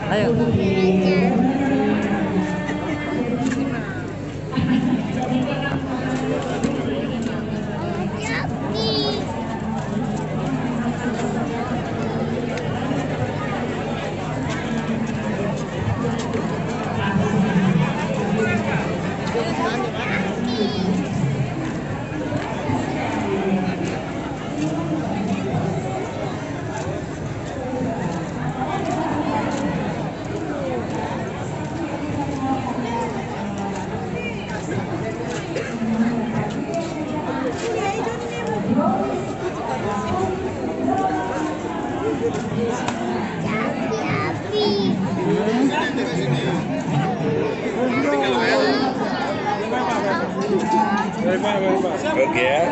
Ayo. Oke ya.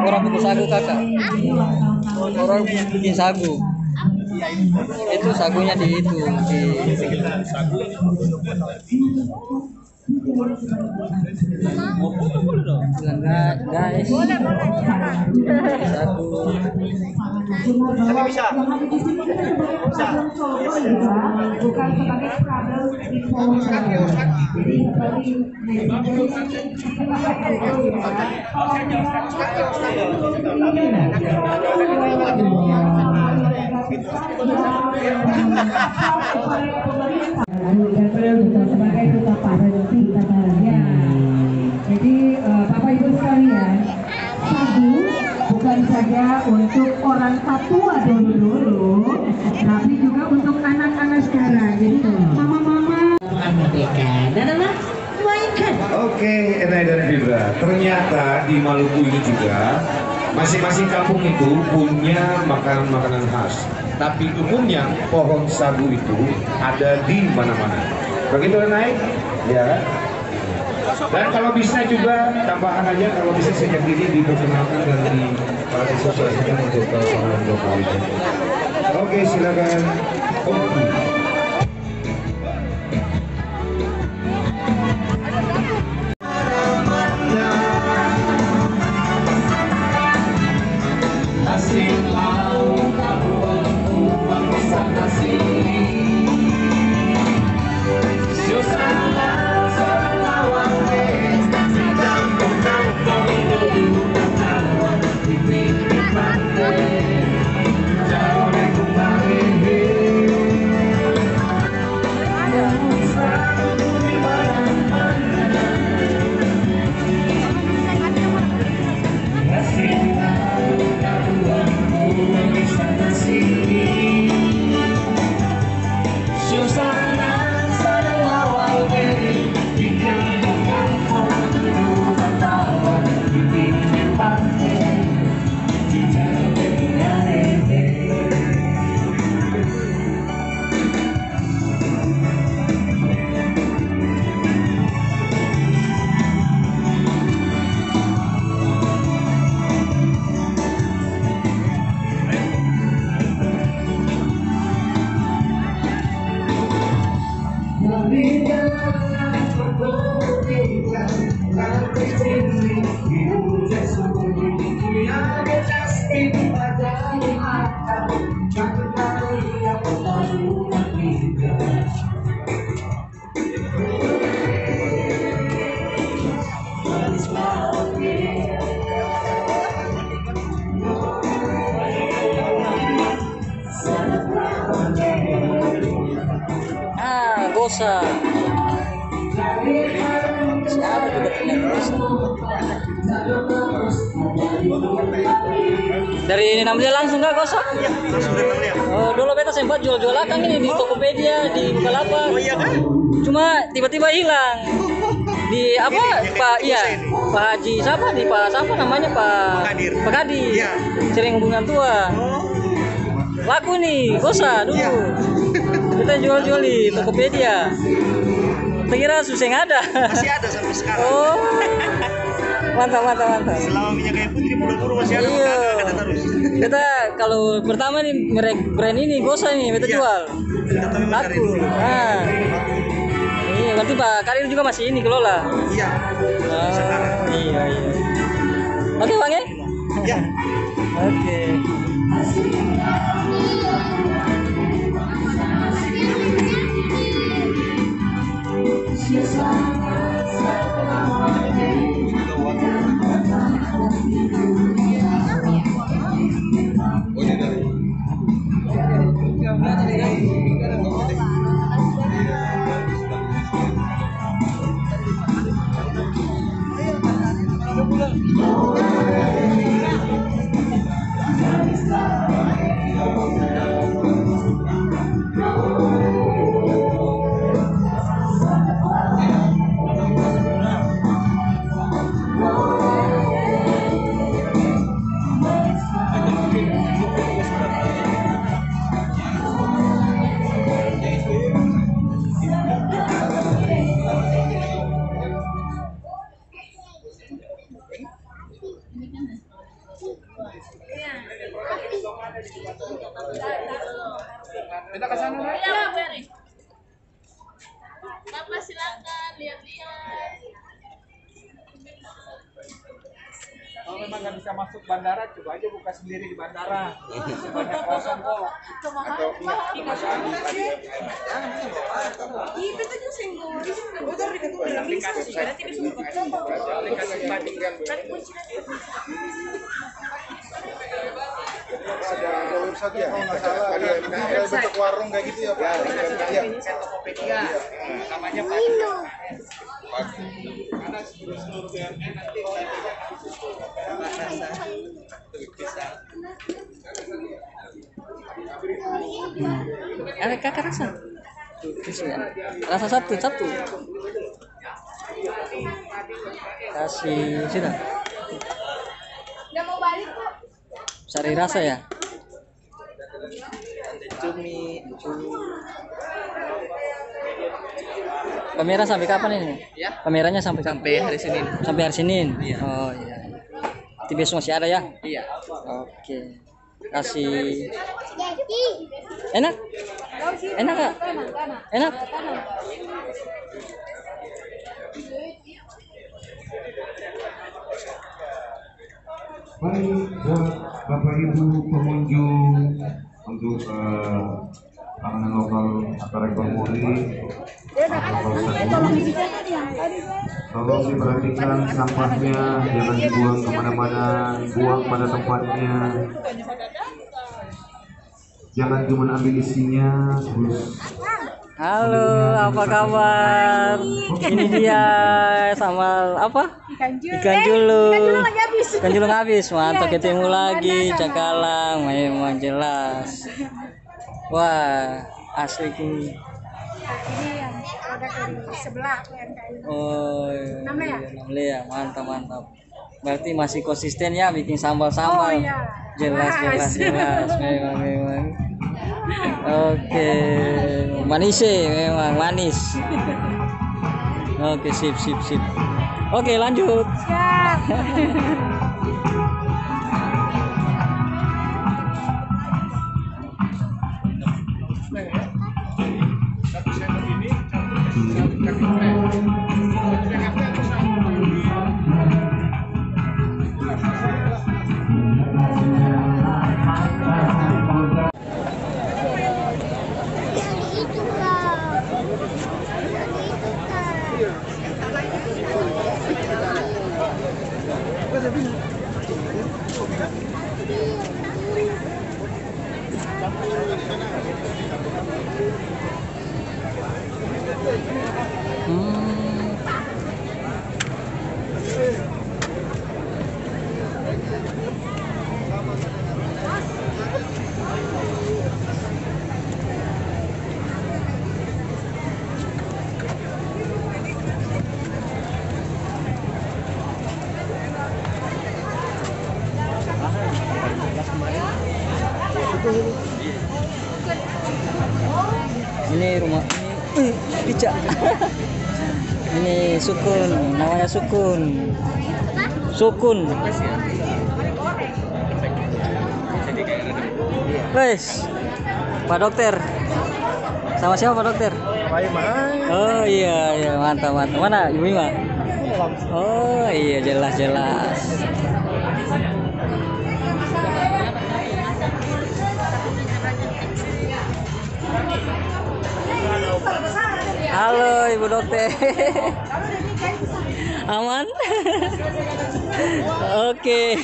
Orang bikin sagu kakak. Orang bikin sagu. Itu sagunya di itu di sagu. Guys, sagu. Tapi bisa. Bukan sebagai sebagai duta parenting katanya. Jadi Bapak Ibu sekalian, sagu bukan saja untuk orang tua dulu, tapi juga untuk anak-anak sekarang. Jadi mama-mama merdeka dan anak mainkan. Oke, Enai dan Fibra, ternyata di Maluku ini juga masing-masing kampung itu punya makanan-makanan khas. Tapi umumnya pohon sagu itu ada di mana-mana. Begitu Enai? Ya. Dan kalau bisa juga tambahan aja, kalau bisa sejak ini diperkenalkan dan disosialisasikan untuk orang Jokowi. Oke, silakan. Oke. Gosa. Masih ada juga ternyata Gosa. Dari Namlia langsung nggak Gosa? Iya, langsung dari Namlia. Oh, dulu beta sempat jual-jual akang ini di Tokopedia, di Bukalapak. Oh iya kan? Cuma tiba-tiba hilang. Di apa? Pak iya, Pak Haji siapa di Pak siapa namanya Pak Kadir. Pak Kadir. Iya. Sering hubungan tua. Oh, Laku nih, Gosa dulu. Iya. Kita jual-jual di Tokopedia. Kita kira susah nggak ada. masih ada sampai sekarang. Oh. Mantap, mantap, mantap. Selama minyak kayu putih buru-buru masih ada, Iya. kata terus. Kita kalau pertama nih merek brand ini Gosa nih kita Iya. jual. Kita tahu memang dari Laku. dulu. Nah. Iya, berarti Pak Kadir juga masih ini kelola. Iya. Sekarang. Iya, iya. Oke, Bang ya? Iya. Oke. Bapak silakan lihat-lihat. Kalau memang nggak bisa masuk bandara, coba aja buka sendiri di bandara. Banyak kosong kok. Atau ada website ya kalau nggak salah ada bentuk warung kayak gitu ya Pak. Iya. Tokopedia, namanya Pak. Karena seluruh BUMN nanti Ada kakak rasa. Rasa satu. Kasih sudah. Udah mau balik kok. Cari rasa ya. cumi. Pameran sampai kapan ini? Ya. Pamerannya sampai kapan? Sampai hari Senin. Sampai hari Senin. Iya. Oh iya. Nanti besok masih ada ya? Iya. Oke. Kasih. Enak? Enak gak? Enak? Baik buat Bapak Ibu pengunjung untuk panganan lokal atau rekor muri tolong diperhatikan sampahnya, jangan dibuang kemana-mana, buang pada tempatnya, jangan cuma ambil isinya terus. Halo, apa kabar? Ini dia sama apa? Ikan julung. Ikan julung habis. Mantap, ketemu lagi Cakalang. Memang jelas. Wah, asli ini. Ini yang produk dari sebelah UMKM. Oh, Namanya? Namanya. Mantap. Berarti masih konsisten ya bikin sambal-sambal. Oh, iya. Jelas. Memang. Oke, manis memang manis. Oke, sip. Oke, lanjut. Siap. Ica. Ini Sukun, namanya Sukun. Sukun. Wes, Pak Dokter. Sama siapa Pak Dokter? Oh iya, mantap. Mana Ibu Ima? Oh iya, jelas. Halo Ibu Dokter. Aman? Oke.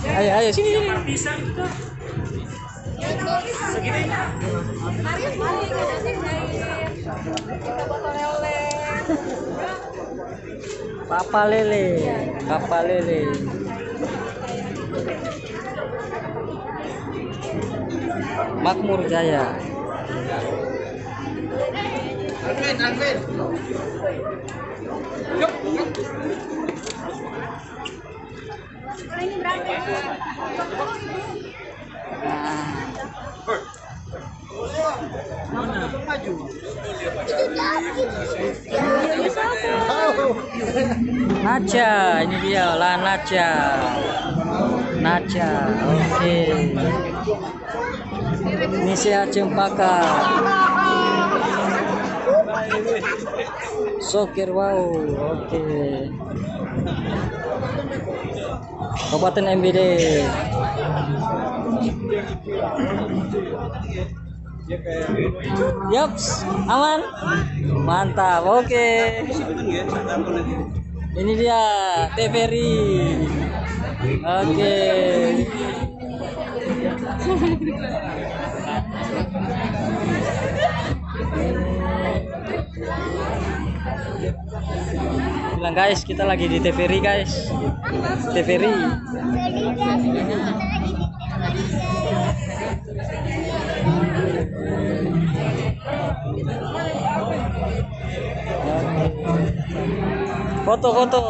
Ayo sini. Papa lele. Makmur Jaya. Alvin. Ini berapa? Naja, ini dia lah Naja. Oke. Indonesia Cempaka. Sokir wow, oke. Kabupaten MBD. Yups, aman, mantap, oke. Ini dia TVRI, oke. Bilang guys, kita lagi di TVRI guys. TVRI. Foto.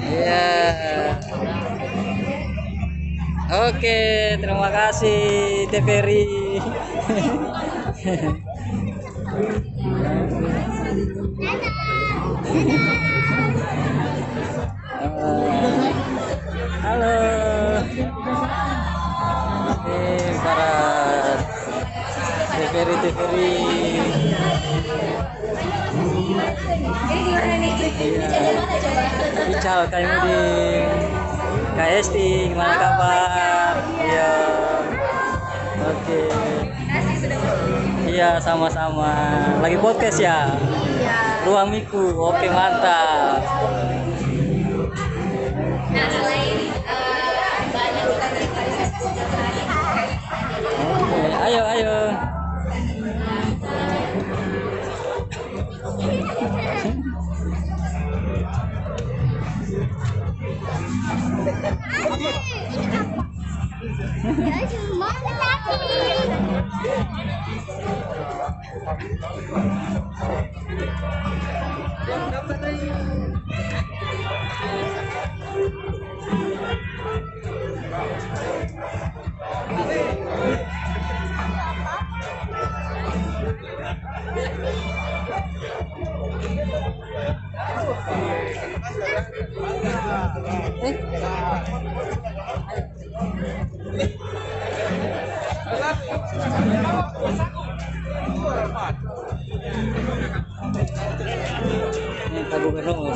Iya. Oke, terima kasih TVRI. Halo. Ini para TVRI. Ical Kaimudin, Kak Esti, gimana kabar? Iya. Oke. Iya, sama-sama. Lagi podcast ya? Ruang Miku. Oke, mantap. Nah, selain banyak sekali Oke, ayo. Ini Pak Gubernur.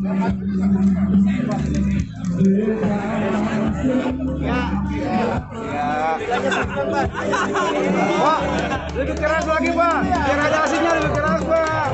Pak, lebih keras lagi Pak, biar ada hasilnya lebih keras Pak.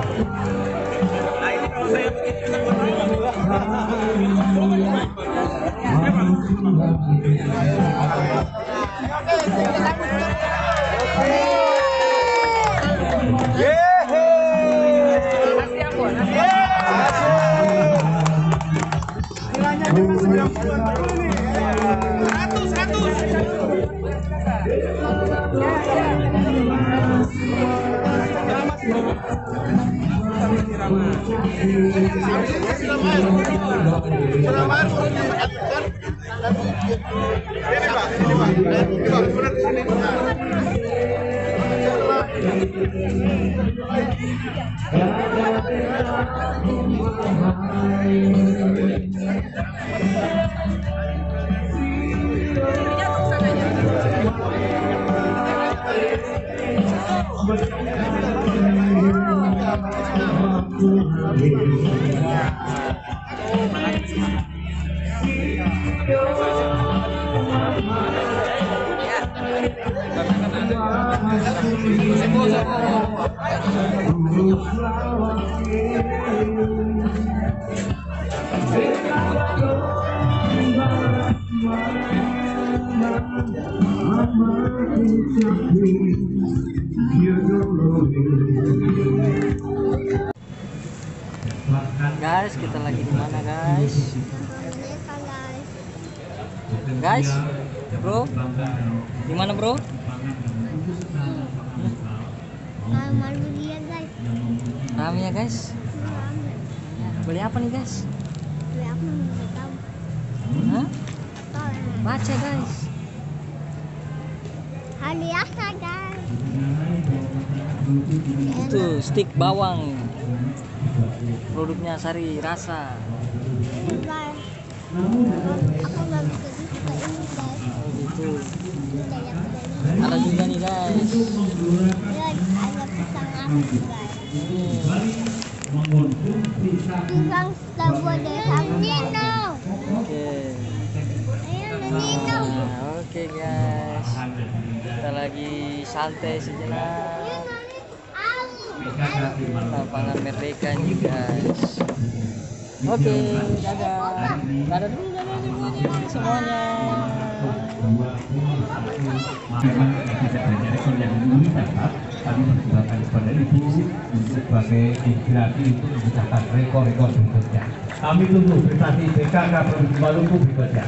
Guys, kita lagi di mana guys? Guys, bro, di mana bro? Rame ya guys? Beli apa nih guys? Hah? Baca guys. Hadiah saja. Itu stik bawang. Produknya Sari Rasa. Aku nggak bisa suka ini guys. Oh gitu. Ada juga nih guys. Ya, ada pisang aku guys. Pisang sebuah dari Nino. Oke. Ayo Nino. Nah, oke guys. Kita lagi santai sejenak. Lapangan Merdeka nih guys. Oke, dadah. Dadah dulu, dadah semuanya. Memang tidak banyak rekor yang ini dapat, kami persilakan kepada Ibu untuk sebagai inspirasi untuk memecahkan rekor-rekor berikutnya. Kami tunggu prestasi BKK Provinsi Maluku berikutnya.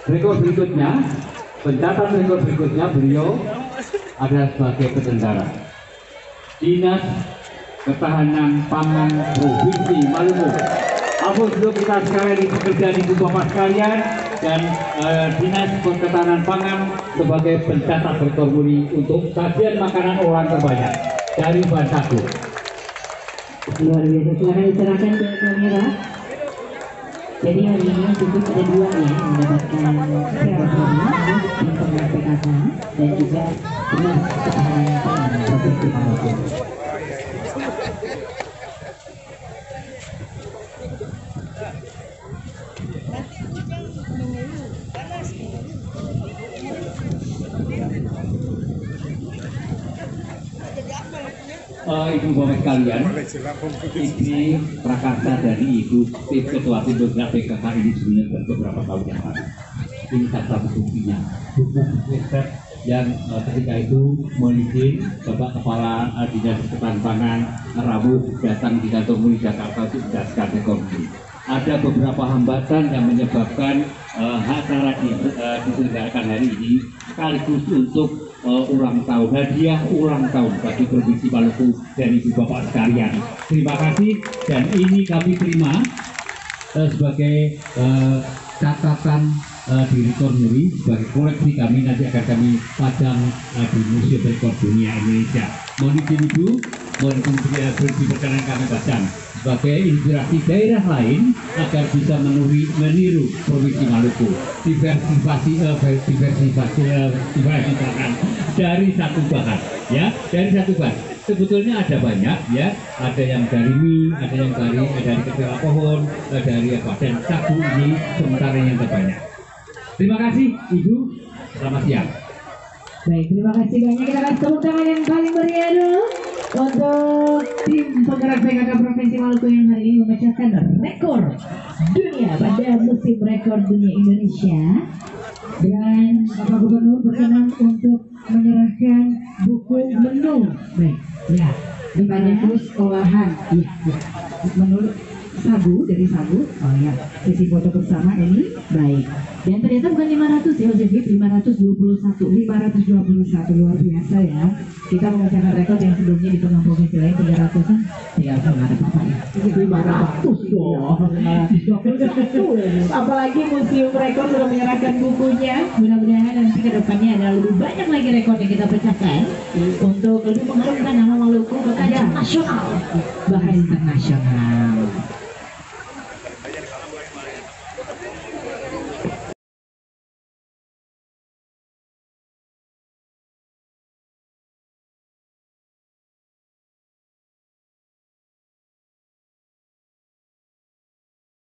Rekor berikutnya, pencatatan rekor berikutnya beliau adalah sebagai petentara. Dinas Ketahanan Pangan Provinsi Maluku. Apabila kita sekalian di pekerjaan ibu bapak sekalian dan Dinas Ketahanan Pangan sebagai pencatat rekor muri untuk sajian makanan olahan terbanyak dari bahan sagu. Luar biasa, silakan diserahkan ke kamera. Jadi hari ini cukup ada dua yang mendapatkan rekor muri, internal PKK dan juga Dinas Ketahanan Pangan Provinsi Maluku. Ibu bapak sekalian, ini prakarsa dari Ibu Tim Ketua Tim Bergerak PKK ini sebenarnya beberapa tahun yang lalu. Ini satu buktinya, buku yang ketika itu melizin Bapak Kepala Dinas Ketahanan Pangan Rabu datang di kantor MUI Jakarta untuk menjelaskan rekor ini. Ada beberapa hambatan yang menyebabkan acara diselenggarakan hari ini sekaligus untuk ulang tahun, hadiah ulang tahun bagi Provinsi Maluku dari Ibu Bapak sekalian. Terima kasih, dan ini kami terima sebagai catatan di rekor muri sebagai koleksi kami, nanti akan kami pasang di Museum Rekor Dunia Indonesia. Mohon izin Ibu, mohon izin diperkenan kami pasang sebagai inspirasi daerah lain agar bisa meniru Provinsi Maluku. Diversifikasikan dari satu bahan, ya, dari satu bahan. Sebetulnya ada banyak, ya, ada yang dari mie, ada yang dari kepala pohon, dari apa, dan sagu ini sementara yang terbanyak. Terima kasih Ibu, selamat siang. Baik, terima kasih banyak. Kita kasih tepuk tangan yang paling meriah dulu untuk tim penggerak PKK Provinsi Maluku yang hari ini memecahkan rekor dunia pada musim rekor dunia Indonesia. Dan Bapak Gubernur berkenan untuk menyerahkan buku menu. Baik, ya, 500 olahan. Iya, ya. Menu sagu, dari sagu. Oh ya, sesi foto bersama ini. Baik. Dan ternyata bukan 500 ya, Jevit, 521 luar biasa ya. Kita memecahkan rekor yang sebelumnya di tengah provinsi lain 300-an. Ya, nggak ada apa-apa ya. 500 dong. Apalagi museum rekor sudah menyerahkan bukunya. Mudah-mudahan nanti ke depannya ada lebih banyak lagi rekor yang kita pecahkan untuk lebih mengharumkan nama Maluku ke kancah nasional, bahkan internasional.